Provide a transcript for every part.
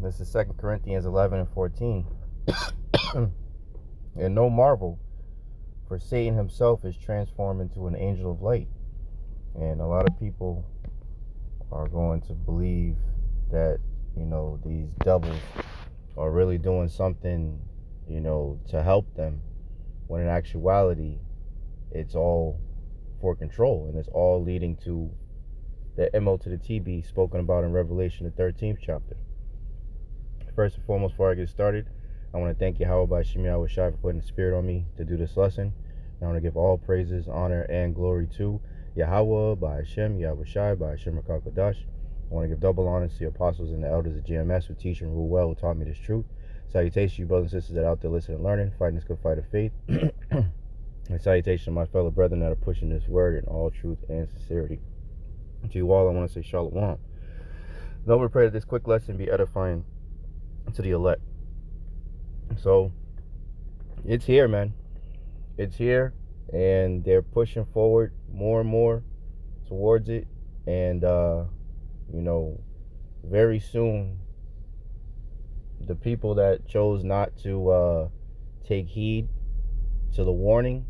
This is 2 Corinthians 11 and 14. And no marvel, for Satan himself is transformed into an angel of light. And a lot of people are going to believe that, these devils are really doing something, to help them, when in actuality, it's all for control, and it's all leading to the MOTB spoken about in Revelation, the 13th chapter. First and foremost, before I get started, I want to thank Yahawah, Bahasham, Yahawashi for putting the spirit on me to do this lesson. And I want to give all praises, honor, and glory to Yahawah, Bahasham, Yahawashi, Bahasham, Rakakadash. I want to give double honor to the apostles and the elders of GMS who teach and rule well, who taught me this truth. Salutations to you brothers and sisters that are out there listening and learning, fighting this good fight of faith. And salutations to my fellow brethren that are pushing this word in all truth and sincerity. To you all, I want to say shalom. Lord, we pray that this quick lesson be edifying to the elect. So it's here, man. It's here, and they're pushing forward more and more towards it. And very soon the people that chose not to take heed to the warning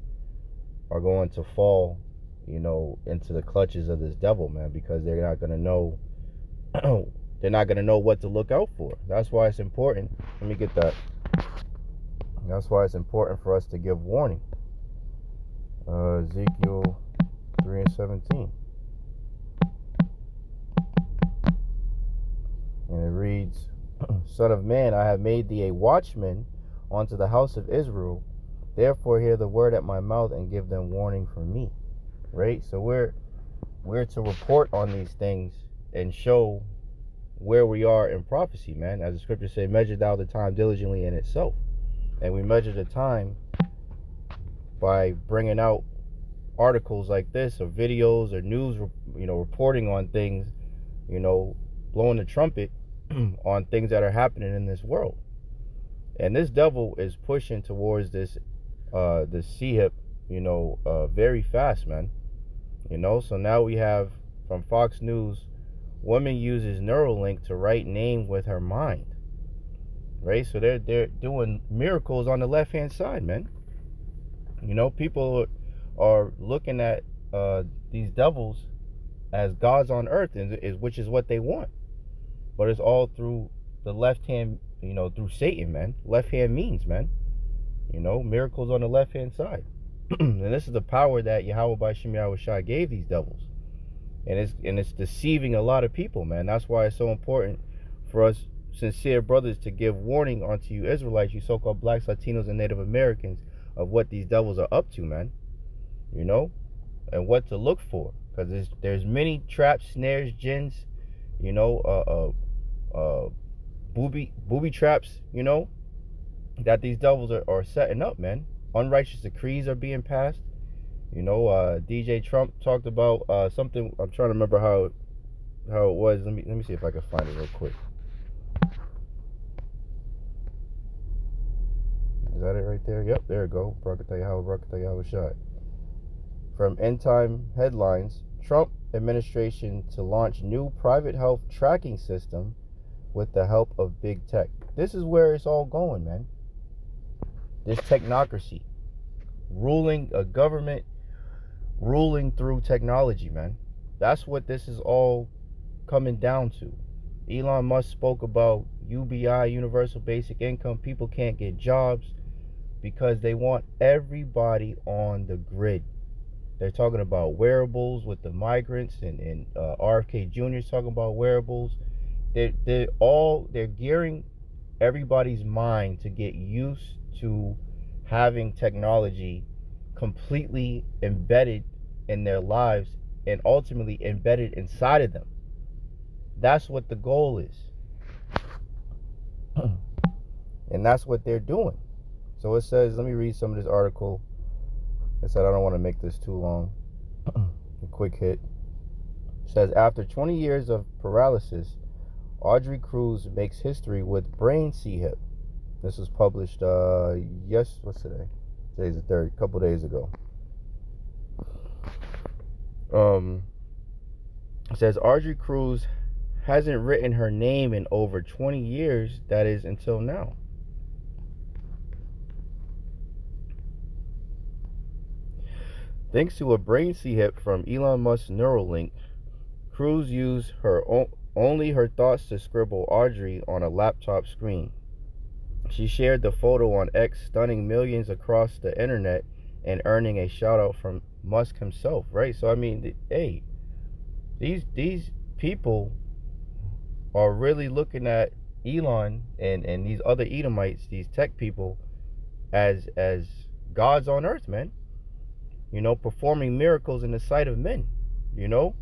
are going to fall, into the clutches of this devil, man, because they're not going to know they're not going to know what to look out for. That's why it's important. Let me get that. That's why it's important for us to give warning. Ezekiel 3 and 17. And it reads, Son of man, I have made thee a watchman unto the house of Israel. Therefore hear the word at my mouth and give them warning from me. Right? So we're to report on these things and show where we are in prophecy, man. As the scriptures say, measure thou the time diligently in itself. And we measure the time by bringing out articles like this, or videos, or news, reporting on things, blowing the trumpet on things that are happening in this world. And this devil is pushing towards this CHIP, very fast, man. So now we have from Fox News, woman uses Nueralink to write name with her mind. Right? So they're doing miracles on the left-hand side, man. People are looking at these devils as gods on earth, which is what they want. But it's all through the left hand, through Satan, man. Left hand means, man. Miracles on the left-hand side. And this is the power that Yahawah Bahasham Yahawashi gave these devils. And it's deceiving a lot of people, man. That's why it's so important for us sincere brothers to give warning unto you Israelites, you so-called blacks, Latinos, and Native Americans, of what these devils are up to, man. And what to look for. Because there's many traps, snares, jinns, booby traps, that these devils are setting up, man. Unrighteous decrees are being passed. DJ Trump talked about something. I'm trying to remember how it was. Let me see if I can find it real quick. Is that it right there? Yep, there we go. Yahawashi. From End Time Headlines, Trump administration to launch new private health tracking system with the help of big tech. This is where it's all going, man. This technocracy ruling a government ruling through technology, man. That's what this is all coming down to. Elon Musk spoke about UBI, universal basic income. People can't get jobs because they want everybody on the grid. They're talking about wearables with the migrants, and RFK Jr. is talking about wearables. They're gearing everybody's mind to get used to having technology completely embedded in their lives and ultimately embedded inside of them. That's what the goal is. And that's what they're doing. So it says, let me read some of this article. I said I don't want to make this too long. A quick hit. It says, after 20 years of paralysis, Audrey Cruz makes history with brain CHIP. This was published, what's today? Today's the 3rd, a couple days ago. It says, Audrey Cruz hasn't written her name in over 20 years, that is until now. Thanks to a brain CHIP from Elon Musk's Neuralink, Cruz used only her thoughts to scribble Audrey on a laptop screen. She shared the photo on X, stunning millions across the internet and earning a shout out from Musk himself, right? So I mean, hey, these people are really looking at Elon and these other Edomites, these tech people, as gods on earth, man. You know, performing miracles in the sight of men, you know.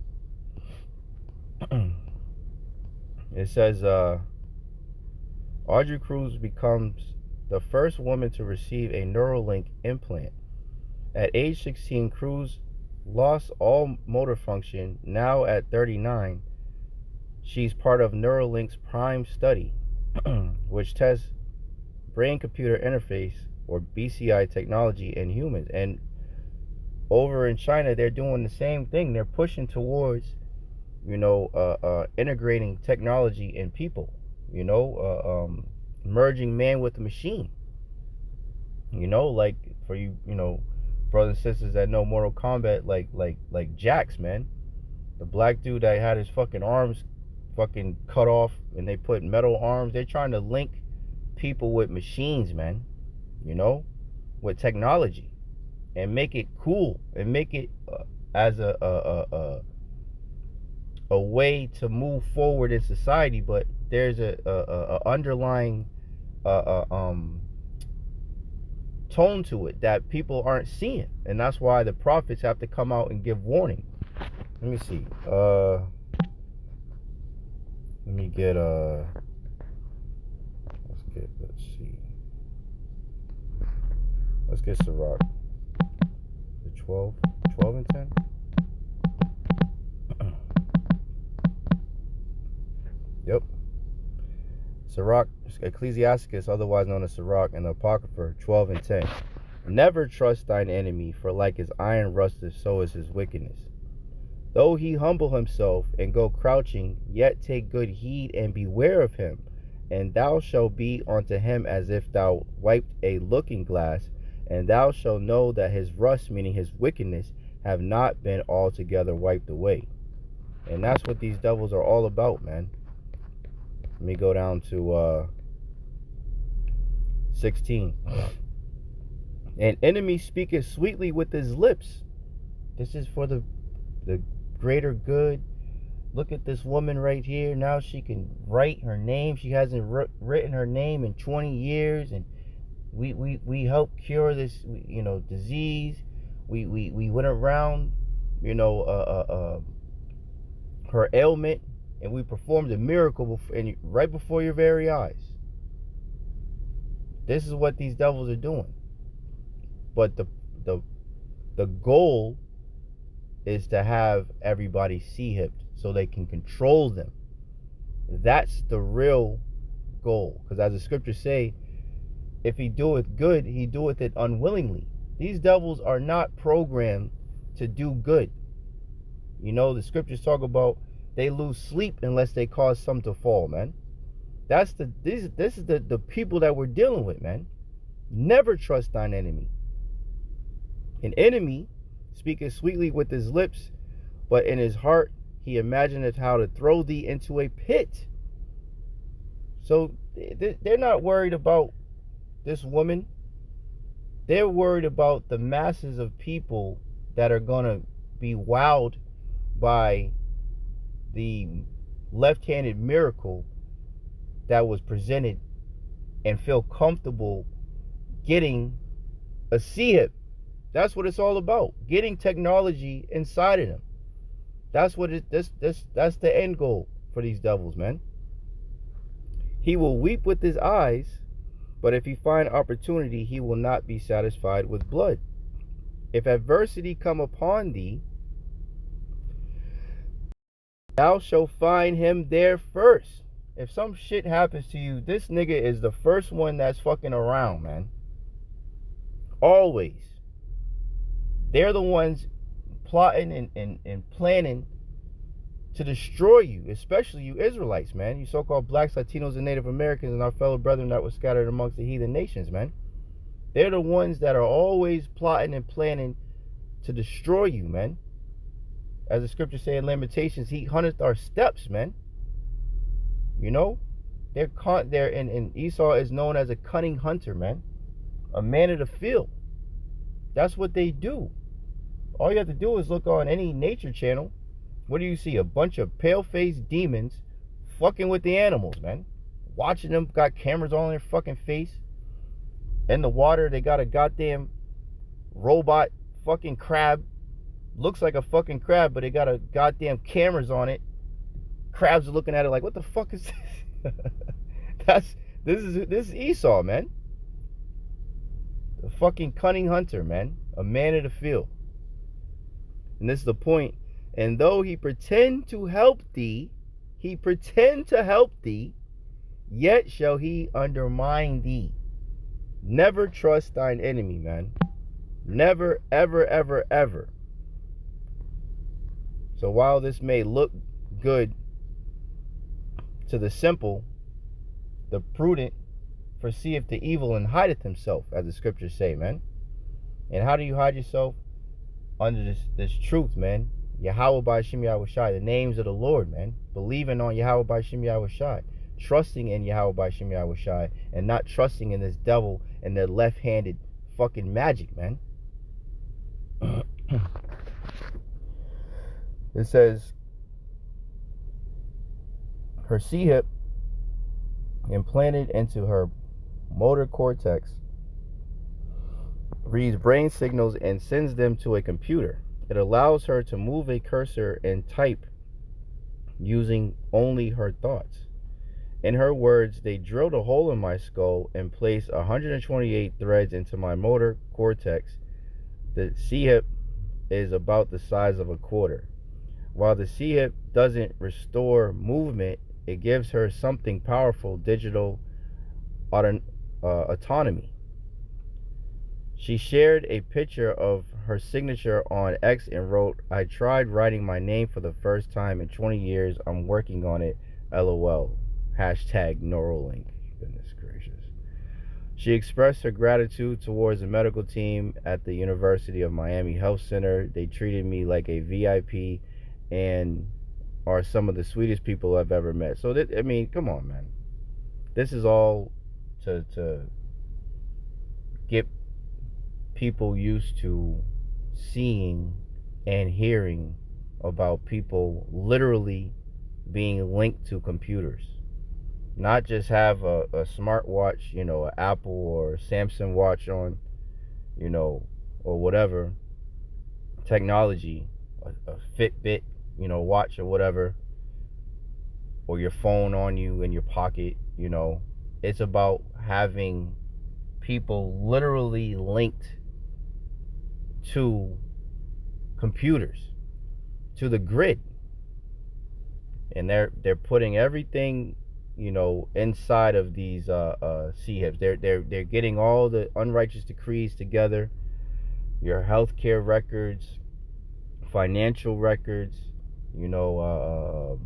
It says, Audrey Cruz becomes the first woman to receive a Neuralink implant. At age 16, Cruz lost all motor function. Now at 39, she's part of Neuralink's prime study, which tests brain-computer interface, or BCI technology, in humans. And over in China, they're doing the same thing. They're pushing towards, you know, integrating technology in people, you know, merging man with the machine. You know, like for you know, brothers and sisters that know Mortal Kombat, like Jax, man. The black dude that had his fucking arms fucking cut off and they put metal arms. They're trying to link people with machines, man, you know, with technology. And make it cool, and make it as a way to move forward in society. But there's a underlying tone to it that people aren't seeing, and that's why the prophets have to come out and give warning. Let me see. Let me get let's get Sirach. 12 and 10. Yep. Sirach, Ecclesiasticus, otherwise known as Sirach, and the Apocrypha, 12 and 10. Never trust thine enemy, for like his iron rusteth, so is his wickedness. Though he humble himself and go crouching, yet take good heed and beware of him, and thou shalt be unto him as if thou wiped a looking glass, and thou shalt know that his rust, meaning his wickedness, have not been altogether wiped away. And that's what these devils are all about, man. Let me go down to 16. An enemy speaketh sweetly with his lips. This is for the greater good. Look at this woman right here. Now she can write her name. She hasn't written her name in 20 years, and we helped cure this, you know, disease. We went around, you know, her ailment, and we performed a miracle right before your very eyes. This is what these devils are doing. But the goal is to have everybody see-hipped so they can control them. That's the real goal. Because as the scriptures say, if he doeth good, he doeth it unwillingly. These devils are not programmed to do good. You know, the scriptures talk about they lose sleep unless they cause some to fall, man. This is the people that we're dealing with, man. Never trust thine enemy. An enemy speaking sweetly with his lips, but in his heart he imagineth how to throw thee into a pit. So they're not worried about this woman. They're worried about the masses of people that are going to be wowed by the left-handed miracle that was presented and feel comfortable getting a see-hip. That's what it's all about. Getting technology inside of them. That's what that's the end goal for these devils, man. He will weep with his eyes, but if he find opportunity, he will not be satisfied with blood. If adversity come upon thee, thou shalt find him there first. If some shit happens to you, this nigga is the first one that's fucking around, man. Always. They're the ones plotting and planning to destroy you, especially you Israelites, man. You so-called blacks, Latinos, and Native Americans, and our fellow brethren that were scattered amongst the heathen nations, man. They're the ones that are always plotting and planning to destroy you, man. As the scriptures say in Lamentations, he hunteth our steps, man. You know, and Esau is known as a cunning hunter, man. A man of the field. That's what they do. All you have to do is look on any nature channel. What do you see? A bunch of pale-faced demons fucking with the animals, man. Watching them, got cameras all in their fucking face. In the water, they got a goddamn robot fucking crab. Looks like a fucking crab, but they got a goddamn cameras on it. Crabs are looking at it like, what the fuck is this? This is Esau, man. The fucking cunning hunter, man. A man of the field. And this is the point. And though he pretend to help thee, yet shall he undermine thee. Never trust thine enemy, man. Never, ever, ever, ever. So while this may look good to the simple, the prudent foreseeth the evil and hideth himself, as the scriptures say, man. And how do you hide yourself? Under this truth, man. Yahawah, Bahasham, Yahawashi, the names of the Lord, man. Believing on Yahawah, Bahasham, Yahawashi. Trusting in Yahawah, Bahasham, Yahawashi, and not trusting in this devil and their left-handed fucking magic, man. It says, her C-hip implanted into her motor cortex reads brain signals and sends them to a computer. It allows her to move a cursor and type using only her thoughts. In her words, they drilled a hole in my skull and placed 128 threads into my motor cortex. The C-hip is about the size of a quarter. While the C-hip doesn't restore movement, it gives her something powerful, digital autonomy. She shared a picture of her signature on X and wrote, I tried writing my name for the first time in 20 years. I'm working on it. LOL. Hashtag Nueralink. Goodness gracious. She expressed her gratitude towards the medical team at the University of Miami Health Center. They treated me like a VIP and are some of the sweetest people I've ever met. So, I mean, come on, man. This is all to get people used to seeing and hearing about people literally being linked to computers. Not just have a smartwatch, you know, an Apple or Samsung watch on, you know, or whatever technology, a Fitbit, you know, watch or whatever, or your phone on you in your pocket, you know. It's about having people literally linked to computers, to the grid, and they're putting everything, you know, inside of these C-hips. They're getting all the unrighteous decrees together, your healthcare records, financial records, you know,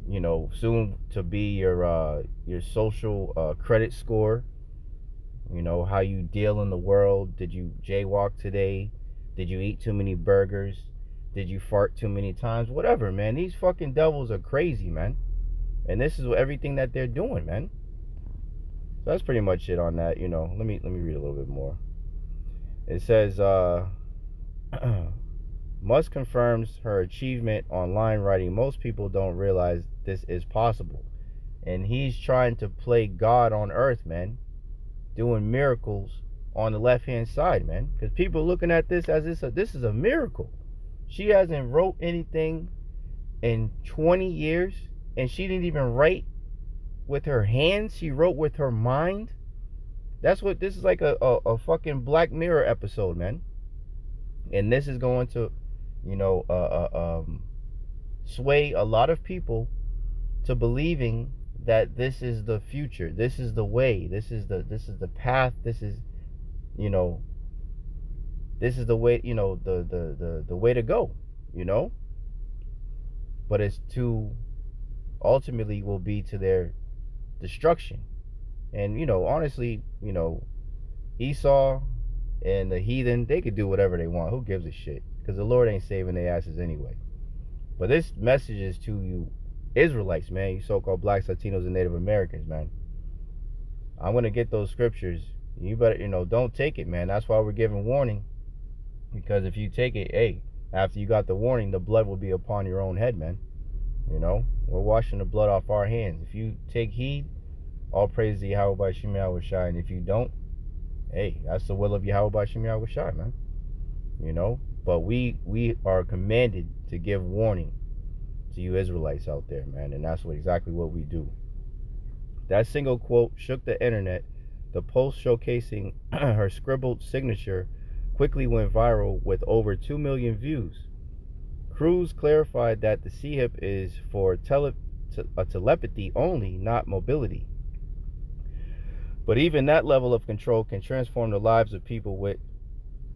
you know, soon to be your social credit score. You know, how you deal in the world. Did you jaywalk today? Did you eat too many burgers? Did you fart too many times? Whatever, man. These fucking devils are crazy, man. And this is everything that they're doing, man. So that's pretty much it on that. You know, let me read a little bit more. It says, Musk confirms her achievement online, writing, most people don't realize this is possible. And he's trying to play God on earth, man. Doing miracles on the left-hand side, man. Because people are looking at this as this is a miracle. She hasn't wrote anything in 20 years. And she didn't even write with her hands. She wrote with her mind. That's what this is like, a fucking Black Mirror episode, man. And this is going to, you know, sway a lot of people to believing that this is the future, this is the way, this is the path, this is, you know, this is the way, you know, the way to go, you know. But it's to ultimately will be to their destruction. And, you know, honestly, you know, Esau and the heathen, they could do whatever they want. Who gives a shit? Because the Lord ain't saving their asses anyway. But this message is to you Israelites, man, you so-called blacks, Latinos, and Native Americans, man. I'm going to get those scriptures. You better, you know, don't take it, man. That's why we're giving warning. Because if you take it, hey, after you got the warning, the blood will be upon your own head, man. You know, we're washing the blood off our hands. If you take heed, all praise to Yahawashi, and if you don't, hey, that's the will of Yahawashi, man. You know, but we are commanded to give warning to you Israelites out there, man, and that's exactly what we do. That single quote shook the internet. The post showcasing her scribbled signature quickly went viral with over 2 million views. Cruz clarified that the CHIP is for telepathy only, not mobility. But even that level of control can transform the lives of people with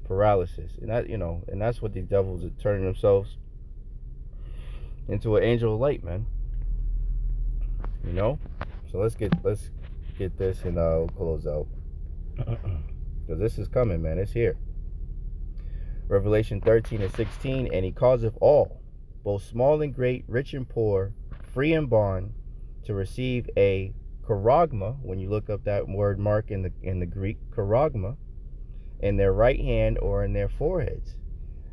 paralysis, and that, you know, and that's what these devils are turning themselves into, an angel of light, man. You know. So let's get this and we'll close out, because this is coming, man. It's here. Revelation 13:16, and he causeth all, both small and great, rich and poor, free and bond, to receive a charagma. When you look up that word mark in the Greek, charagma, in their right hand or in their foreheads,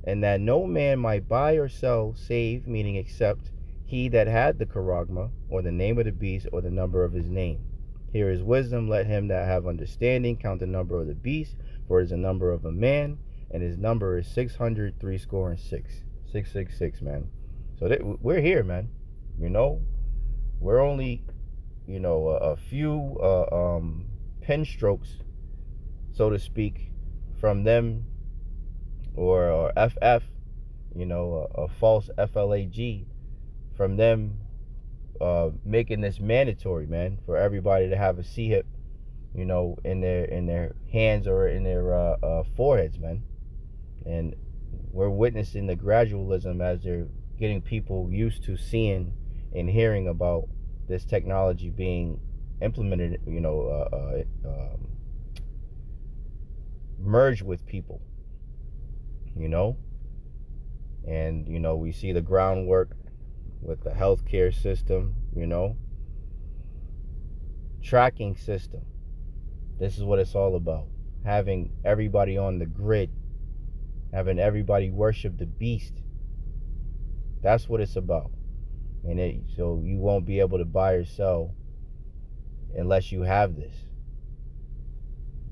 and that no man might buy or sell, save, meaning except he that had the charagma, or the name of the beast, or the number of his name. Here is wisdom. Let him that have understanding count the number of the beast, for it is the number of a man, and his number is 666, man. So we're here, man. You know, we're only, you know, a few pen strokes, so to speak, from them, or FF, you know, a false FLAG, from them making this mandatory, man, for everybody to have a CHIP, you know, in their hands or in their foreheads, man. And we're witnessing the gradualism as they're getting people used to seeing and hearing about this technology being implemented, you know, merged with people, you know. And, you know, we see the groundwork with the healthcare system, you know, tracking system. This is what it's all about. Having everybody on the grid, having everybody worship the beast. That's what it's about. And so you won't be able to buy or sell unless you have this.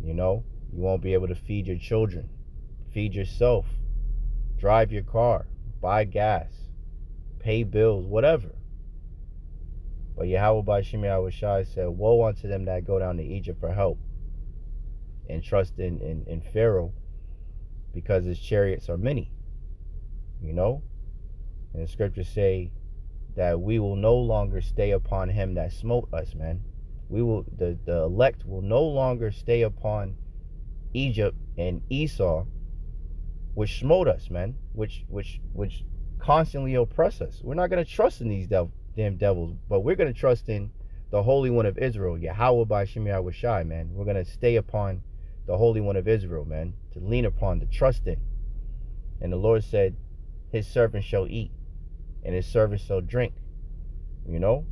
You know, you won't be able to feed your children, feed yourself, drive your car, buy gas, pay bills, whatever. But Yahawashi said, woe unto them that go down to Egypt for help and trust in Pharaoh, because his chariots are many. You know? And the scriptures say that we will no longer stay upon him that smote us, man. We will, the elect will no longer stay upon Egypt and Esau, which smote us, man, which constantly oppress us. We're not going to trust in these damn devils, but we're going to trust in the Holy One of Israel, Yahawah, man. We're going to stay upon the Holy One of Israel, man, to lean upon, to trust in. And the Lord said, his servant shall eat, and his servant shall drink. You know?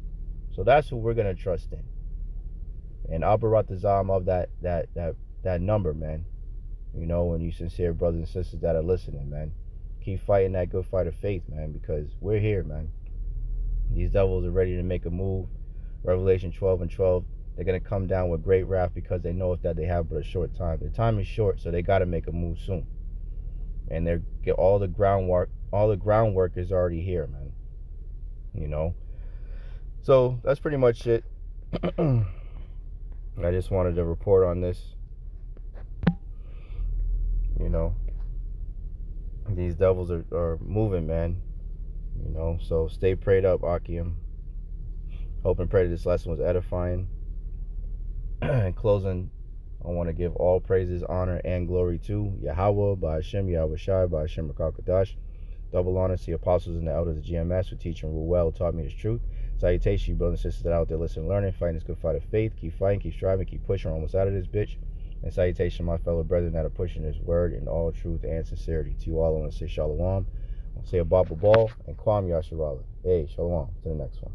So that's who we're going to trust in. And Abarat Zam of that number, man. You know, and you sincere brothers and sisters that are listening, man. Keep fighting that good fight of faith, man, because we're here, man. These devils are ready to make a move. Revelation 12:12. They're going to come down with great wrath because they know that they have but a short time. The time is short, so they got to make a move soon. And they're get all the groundwork is already here, man. You know. So that's pretty much it. I just wanted to report on this. You know, these devils are moving, man. You know, so stay prayed up, Akim. Hope and pray that this lesson was edifying. In closing, I want to give all praises, honor, and glory to Yahawah, Bahasham, Yahawashi, Bahasham, Rakakadash. Double honor to the apostles and the elders of GMS who teach and rule well, taught me this truth. Salutation, you brothers and sisters that are out there listening, learning, fighting this good fight of faith. Keep fighting, keep striving, keep pushing. We're almost out of this bitch. And salutation, my fellow brethren that are pushing this word in all truth and sincerity. To you all, I want to say shalom. I want to say a baba ball and kwam yasharala. Hey, shalom. To the next one.